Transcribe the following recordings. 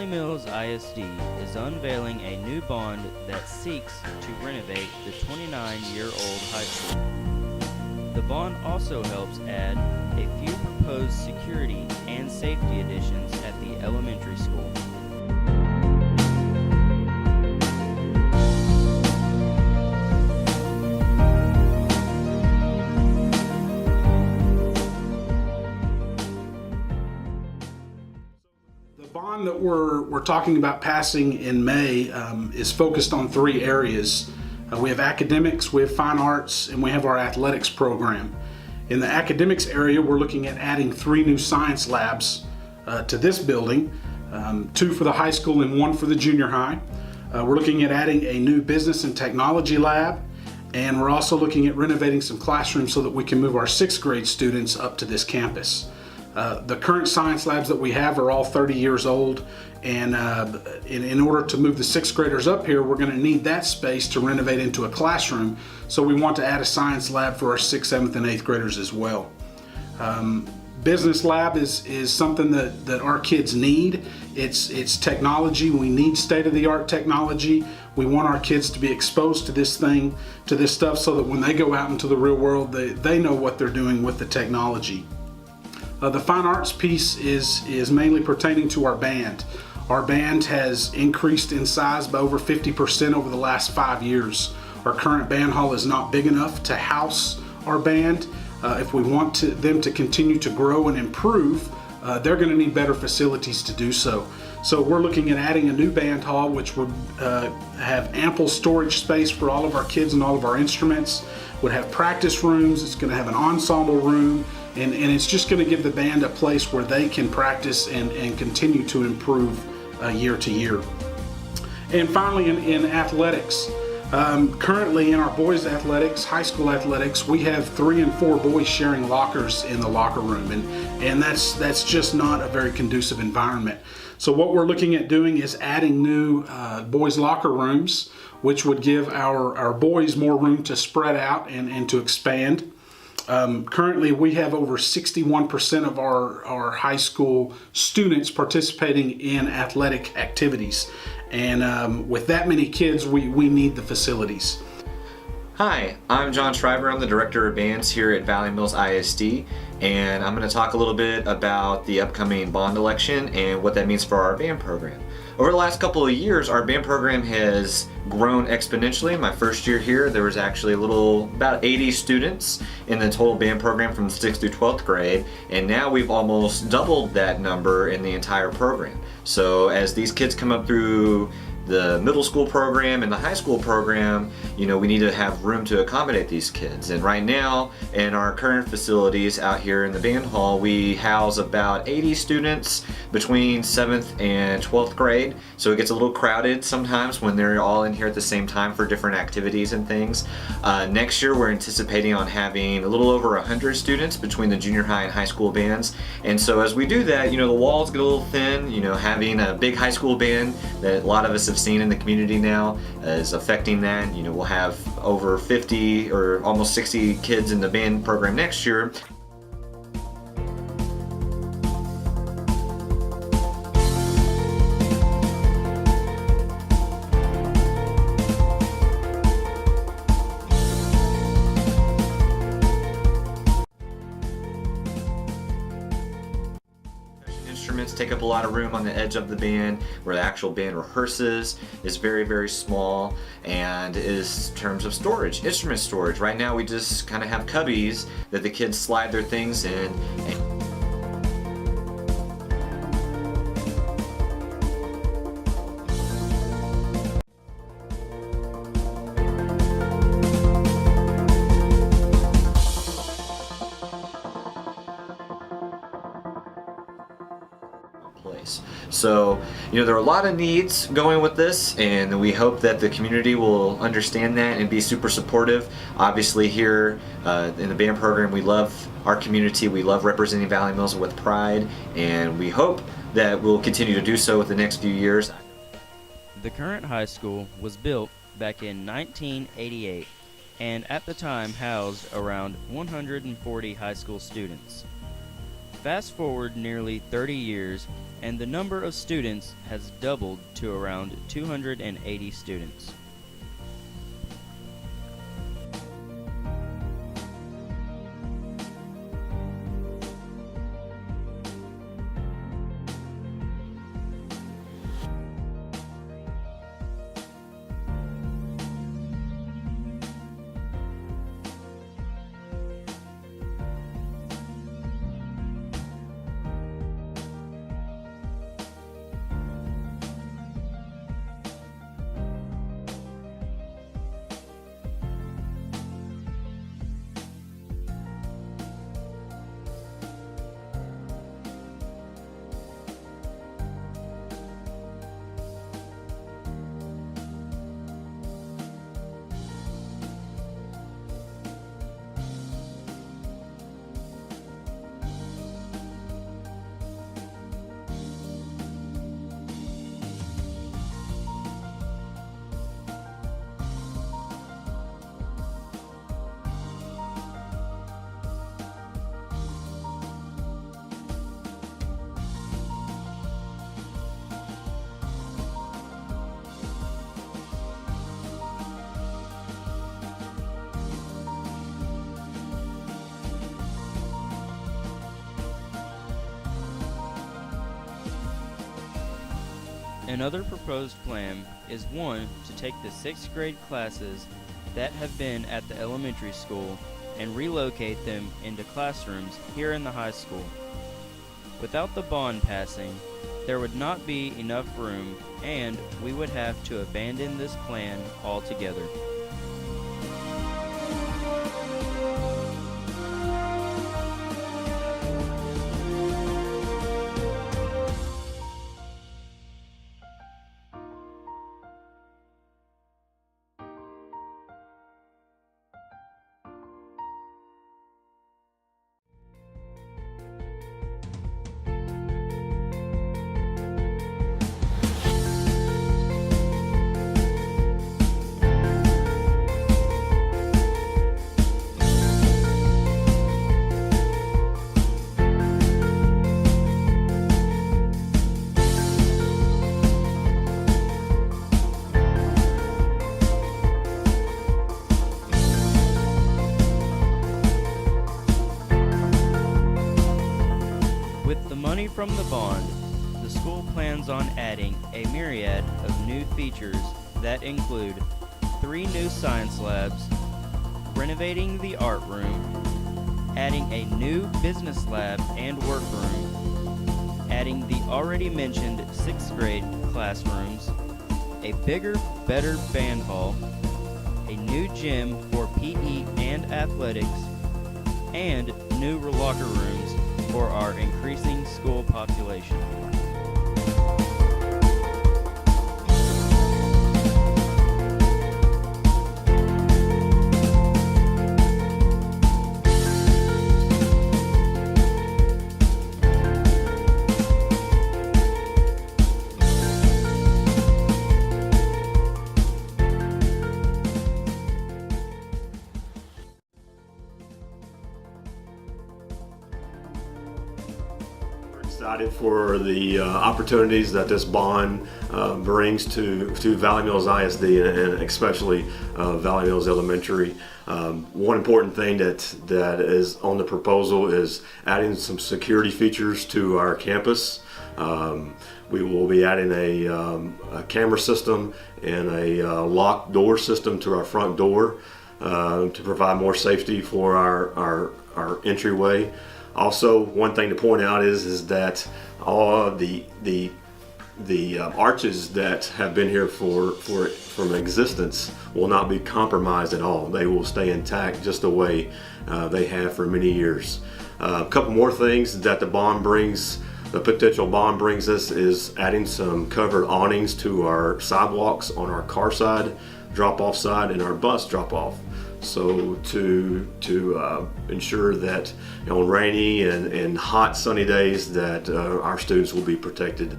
Valley Mills ISD is unveiling a new bond that seeks to renovate the 29-year-old high school. The bond also helps add a few proposed security and safety additions at the elementary school. The bond that we're talking about passing in May is focused on three areas. We have academics, we have fine arts, and we have our athletics program. In the academics area, we're looking at adding 3 new science labs to this building, 2 for the high school and 1 for the junior high. We're looking at adding a new business and technology lab, and we're also looking at renovating some classrooms so that we can move our 6th grade students up to this campus. The current science labs that we have are all 30 years old, and in order to move the 6th graders up here, we're going to need that space to renovate into a classroom. So we want to add a science lab for our 6th, 7th, and 8th graders as well. Business lab is something that our kids need. It's technology. We need state-of-the-art technology. We want our kids to be exposed to this stuff, so that when they go out into the real world, they know what they're doing with the technology. The fine arts piece is mainly pertaining to our band. Our band has increased in size by over 50% over the last 5 years. Our current band hall is not big enough to house our band. If we want them to continue to grow and improve, they're going to need better facilities to do so. So we're looking at adding a new band hall, which would have ample storage space for all of our kids and all of our instruments, would have practice rooms, it's going to have an ensemble room, and it's just going to give the band a place where they can practice and continue to improve year to year. And finally, in athletics, currently in our boys athletics, high school athletics, we have 3 and 4 boys sharing lockers in the locker room, and that's just not a very conducive environment. So what we're looking at doing is adding new boys locker rooms, which would give our boys more room to spread out and to expand. Currently, we have over 61% of our high school students participating in athletic activities. And with that many kids, we need the facilities. Hi, I'm John Schreiber. I'm the Director of Bands here at Valley Mills ISD, and I'm going to talk a little bit about the upcoming bond election and what that means for our band program. Over the last couple of years, our band program has grown exponentially. My first year here, there was actually about 80 students in the total band program from the 6th through 12th grade, and now we've almost doubled that number in the entire program. So as these kids come up through the middle school program and the high school program, we need to have room to accommodate these kids. And right now, in our current facilities out here in the band hall, we house about 80 students between 7th and 12th grade. So it gets a little crowded sometimes when they're all in here at the same time for different activities and things. Next year, we're anticipating on having a little over 100 students between the junior high and high school bands. And so as we do that, the walls get a little thin. Having a big high school band that a lot of us have seen in the community now is affecting that. We'll have over 50 or almost 60 kids in the band program next year. Instruments take up a lot of room on the edge of the band. Where the actual band rehearses is very, very small, and is in terms of storage, instrument storage. Right now we just kind of have cubbies that the kids slide their things in. Place. So, there are a lot of needs going with this, and we hope that the community will understand that and be super supportive. Obviously here in the band program, we love our community, we love representing Valley Mills with pride, and we hope that we'll continue to do so with the next few years. The current high school was built back in 1988 and at the time housed around 140 high school students. Fast forward nearly 30 years, and the number of students has doubled to around 280 students. Another proposed plan is one to take the 6th grade classes that have been at the elementary school and relocate them into classrooms here in the high school. Without the bond passing, there would not be enough room and we would have to abandon this plan altogether. With the money from the bond, the school plans on adding a myriad of new features that include 3 new science labs, renovating the art room, adding a new business lab and workroom, adding the already mentioned 6th grade classrooms, a bigger, better band hall, a new gym for PE and athletics, and new locker rooms for our increasing school population. Excited for the opportunities that this bond brings to Valley Mills ISD and especially Valley Mills Elementary. One important thing that is on the proposal is adding some security features to our campus. We will be adding a camera system and a locked door system to our front door to provide more safety for our entryway. Also, one thing to point out is that all the arches that have been here from existence will not be compromised at all. They will stay intact just the way they have for many years. A couple more things that the potential bond brings us is adding some covered awnings to our sidewalks on our car side, drop-off side, and our bus drop-off. So to ensure that on rainy and hot sunny days that our students will be protected.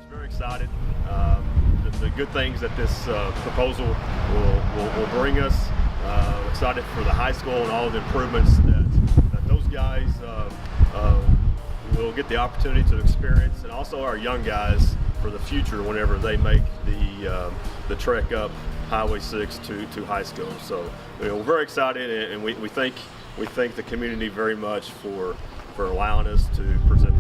Very excited. The good things that this proposal will bring us. Excited for the high school and all the improvements that those guys will get the opportunity to experience, and also our young guys for the future whenever they make the trek up Highway 6 to high school. So we're very excited, and we thank the community very much for allowing us to present